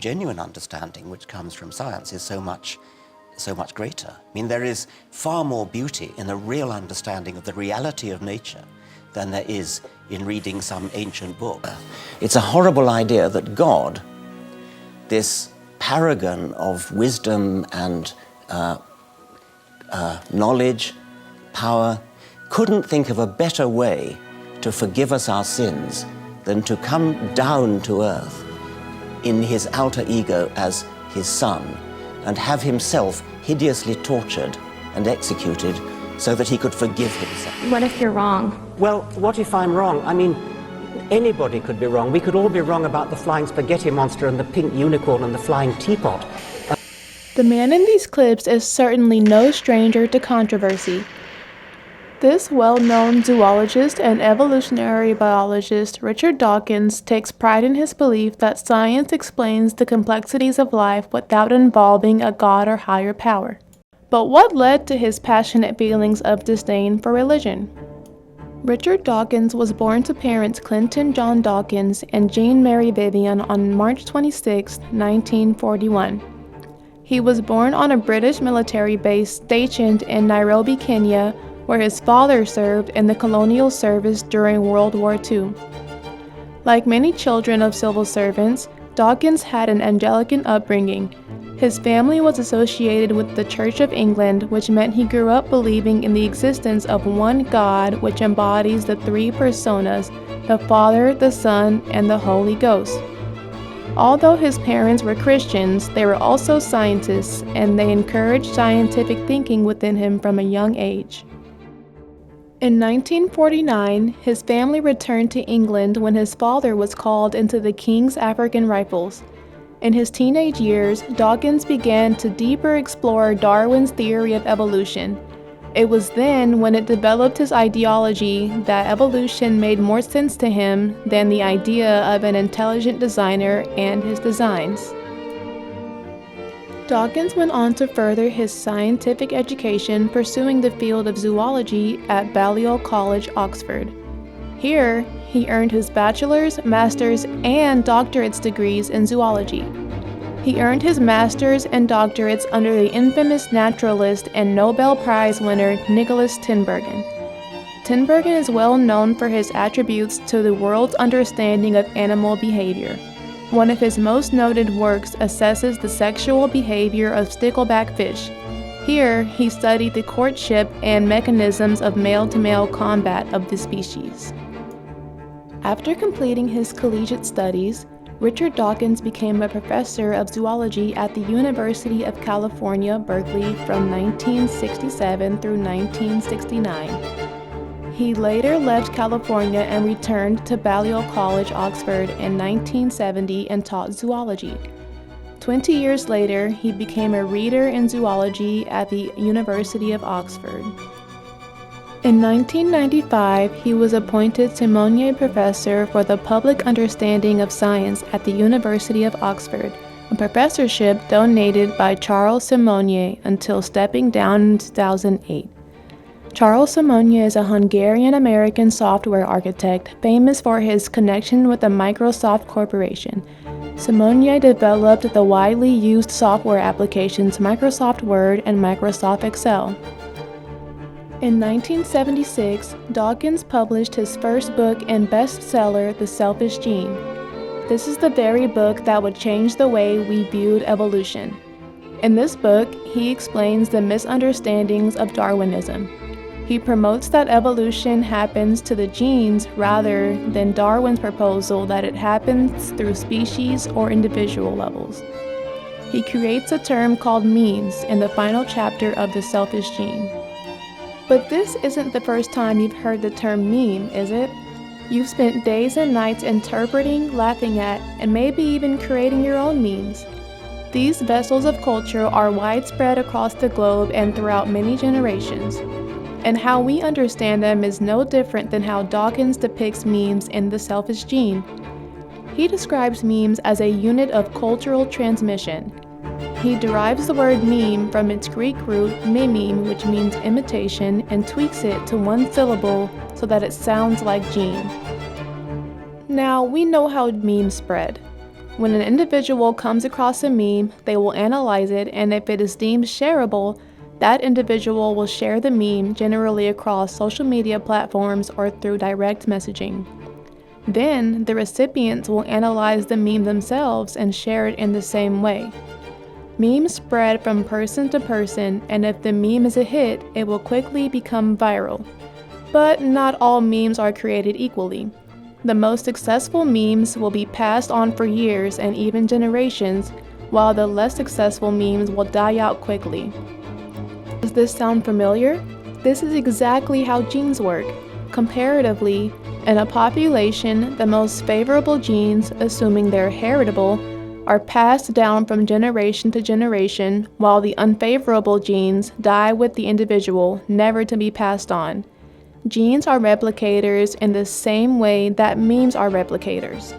genuine understanding which comes from science is so much greater. I mean, there is far more beauty in a real understanding of the reality of nature than there is in reading some ancient book. It's a horrible idea that God, this paragon of wisdom and knowledge, power, couldn't think of a better way to forgive us our sins than to come down to earth in his alter ego as his son and have himself hideously tortured and executed so that he could forgive himself. What if you're wrong? Well, what if I'm wrong? I mean, anybody could be wrong. We could all be wrong about the flying spaghetti monster and the pink unicorn and the flying teapot. The man in these clips is certainly no stranger to controversy. This well-known zoologist and evolutionary biologist, Richard Dawkins, takes pride in his belief that science explains the complexities of life without involving a god or higher power. But what led to his passionate feelings of disdain for religion? Richard Dawkins was born to parents Clinton John Dawkins and Jean Mary Vivian on March 26, 1941. He was born on a British military base stationed in Nairobi, Kenya, where his father served in the colonial service during World War II. Like many children of civil servants, Dawkins had an Anglican upbringing. His family was associated with the Church of England, which meant he grew up believing in the existence of one God which embodies the three personas, the Father, the Son, and the Holy Ghost. Although his parents were Christians, they were also scientists, and they encouraged scientific thinking within him from a young age. In 1949, his family returned to England when his father was called into the King's African Rifles. In his teenage years, Dawkins began to deeper explore Darwin's theory of evolution. It was then when it developed his ideology that evolution made more sense to him than the idea of an intelligent designer and his designs. Dawkins went on to further his scientific education pursuing the field of zoology at Balliol College, Oxford. Here, he earned his bachelor's, master's, and doctorate's degrees in zoology. He earned his master's and doctorates under the infamous naturalist and Nobel Prize winner Nicholas Tinbergen. Tinbergen is well known for his attributes to the world's understanding of animal behavior. One of his most noted works assesses the sexual behavior of stickleback fish. Here, he studied the courtship and mechanisms of male-to-male combat of the species. After completing his collegiate studies, Richard Dawkins became a professor of zoology at the University of California, Berkeley from 1967 through 1969. He later left California and returned to Balliol College, Oxford in 1970 and taught zoology. 20 years later, he became a reader in zoology at the University of Oxford. In 1995, he was appointed Simonier Professor for the Public Understanding of Science at the University of Oxford, a professorship donated by Charles Simonier until stepping down in 2008. Charles Simonier is a Hungarian-American software architect famous for his connection with the Microsoft Corporation. Simonier developed the widely used software applications Microsoft Word and Microsoft Excel. In 1976, Dawkins published his first book and bestseller, The Selfish Gene. This is the very book that would change the way we viewed evolution. In this book, he explains the misunderstandings of Darwinism. He promotes that evolution happens to the genes rather than Darwin's proposal that it happens through species or individual levels. He creates a term called memes in the final chapter of The Selfish Gene. But this isn't the first time you've heard the term meme, is it? You've spent days and nights interpreting, laughing at, and maybe even creating your own memes. These vessels of culture are widespread across the globe and throughout many generations. And how we understand them is no different than how Dawkins depicts memes in The Selfish Gene. He describes memes as a unit of cultural transmission. He derives the word meme from its Greek root mimeme, which means imitation, and tweaks it to one syllable so that it sounds like gene. Now, we know how memes spread. When an individual comes across a meme, they will analyze it, and if it is deemed shareable, that individual will share the meme generally across social media platforms or through direct messaging. Then, the recipients will analyze the meme themselves and share it in the same way. Memes spread from person to person, and if the meme is a hit, it will quickly become viral. But not all memes are created equally. The most successful memes will be passed on for years and even generations, while the less successful memes will die out quickly. Does this sound familiar? This is exactly how genes work. Comparatively, in a population, the most favorable genes, assuming they're heritable, are passed down from generation to generation, while the unfavorable genes die with the individual, never to be passed on. Genes are replicators in the same way that memes are replicators.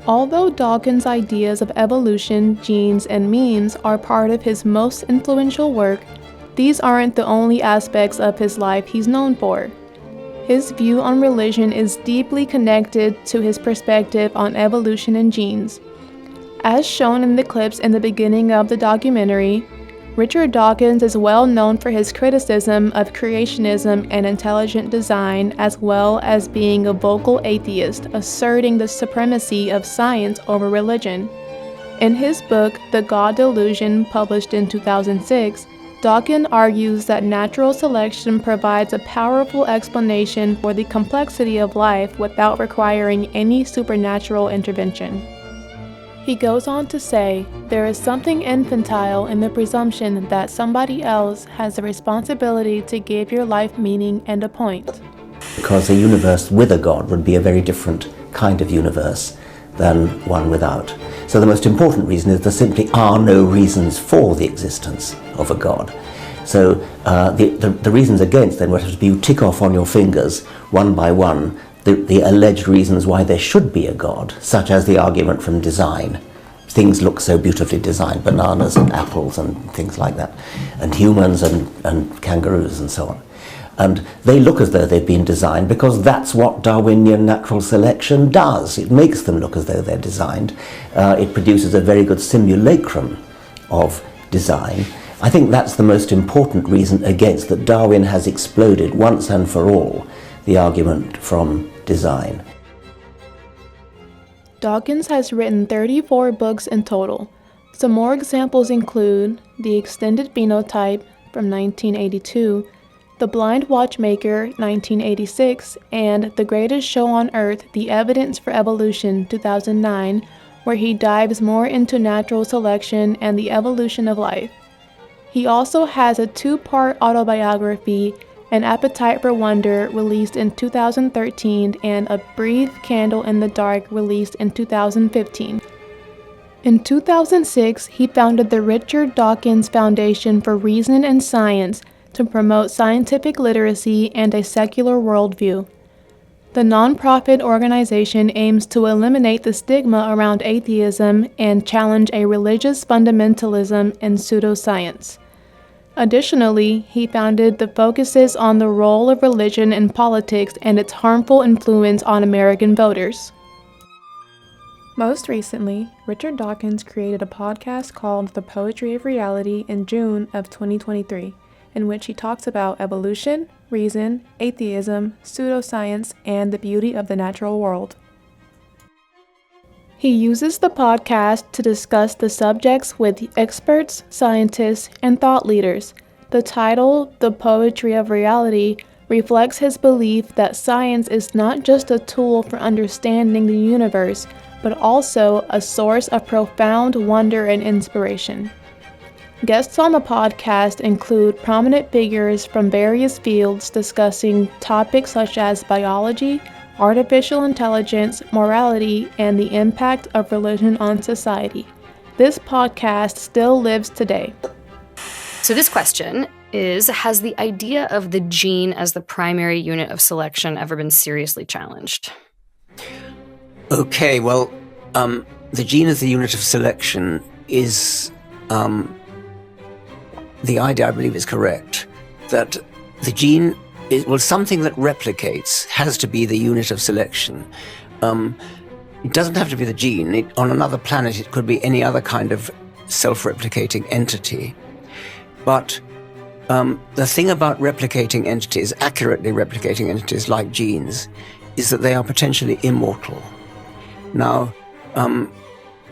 Although Dawkins' ideas of evolution, genes, and memes are part of his most influential work, these aren't the only aspects of his life he's known for. His view on religion is deeply connected to his perspective on evolution and genes. As shown in the clips in the beginning of the documentary, Richard Dawkins is well known for his criticism of creationism and intelligent design, as well as being a vocal atheist, asserting the supremacy of science over religion. In his book, The God Delusion, published in 2006, Dawkins argues that natural selection provides a powerful explanation for the complexity of life without requiring any supernatural intervention. He goes on to say, there is something infantile in the presumption that somebody else has the responsibility to give your life meaning and a point. Because a universe with a God would be a very different kind of universe than one without. So the most important reason is there simply are no reasons for the existence of a God. So the reasons against then would have to be you tick off on your fingers one by one the alleged reasons why there should be a God, such as the argument from design. Things look so beautifully designed, bananas and apples and things like that, and humans and kangaroos and so on. And they look as though they've been designed because that's what Darwinian natural selection does. It makes them look as though they're designed. It produces a very good simulacrum of design. I think that's the most important reason against that Darwin has exploded once and for all the argument from design. Dawkins has written 34 books in total. Some more examples include The Extended Phenotype from 1982, The Blind Watchmaker 1986, and The Greatest Show on Earth, The Evidence for Evolution 2009, where he dives more into natural selection and the evolution of life. He also has a 2-part autobiography, An Appetite for Wonder, released in 2013, and A Brief Candle in the Dark, released in 2015. In 2006, he founded the Richard Dawkins Foundation for Reason and Science to promote scientific literacy and a secular worldview. The nonprofit organization aims to eliminate the stigma around atheism and challenge a religious fundamentalism in pseudoscience. Additionally, he founded the focuses on the role of religion in politics and its harmful influence on American voters. Most recently, Richard Dawkins created a podcast called The Poetry of Reality in June of 2023, in which he talks about evolution, reason, atheism, pseudoscience, and the beauty of the natural world. He uses the podcast to discuss the subjects with experts, scientists, and thought leaders. The title, The Poetry of Reality, reflects his belief that science is not just a tool for understanding the universe, but also a source of profound wonder and inspiration. Guests on the podcast include prominent figures from various fields discussing topics such as biology, artificial intelligence, morality, and the impact of religion on society. This podcast still lives today. So this question is, has the idea of the gene as the primary unit of selection ever been seriously challenged? Okay, well, the gene as the unit of selection is, the idea, I believe, is correct, that the gene is, well, something that replicates has to be the unit of selection. It doesn't have to be the gene. On another planet, it could be any other kind of self-replicating entity. But the thing about replicating entities, accurately replicating entities like genes, is that they are potentially immortal. Now,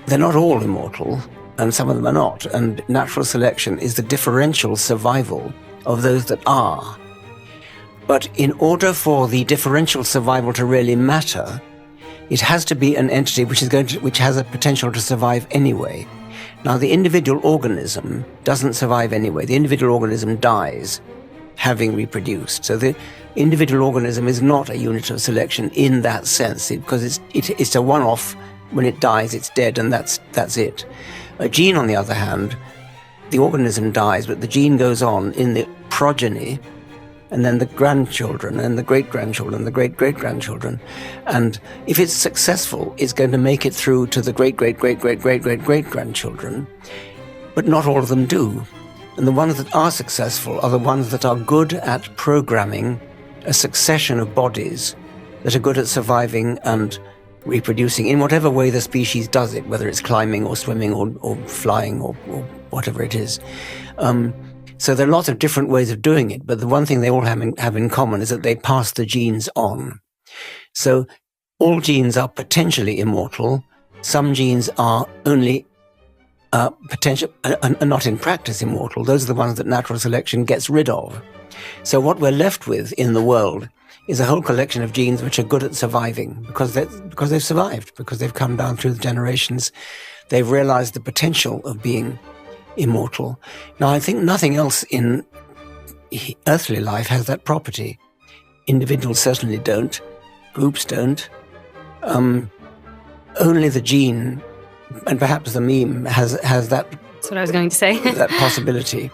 they're not all immortal, and some of them are not. And natural selection is the differential survival of those that are. But in order for the differential survival to really matter, it has to be an entity which has a potential to survive anyway. Now, the individual organism doesn't survive anyway. The individual organism dies, having reproduced. So the individual organism is not a unit of selection in that sense, because it's a one-off. When it dies, it's dead, and that's it. A gene, on the other hand, the organism dies, but the gene goes on in the progeny, and then the grandchildren, and the great-grandchildren, the great-great-grandchildren. And if it's successful, it's going to make it through to the great-great-great-great-great-great-grandchildren. But not all of them do. And the ones that are successful are the ones that are good at programming a succession of bodies that are good at surviving and reproducing in whatever way the species does it, whether it's climbing or swimming or flying or whatever it is. So there are lots of different ways of doing it, but the one thing they all have in common is that they pass the genes on. So all genes are potentially immortal. Some genes are only are not in practice immortal. Those are the ones that natural selection gets rid of. So what we're left with in the world is a whole collection of genes which are good at surviving because they've survived, because they've come down through the generations. They've realized the potential of being immortal. Now, I think nothing else in earthly life has that property. Individuals certainly don't. Groups don't. Only the gene, and perhaps the meme, has that. That's what I was going to say. That possibility.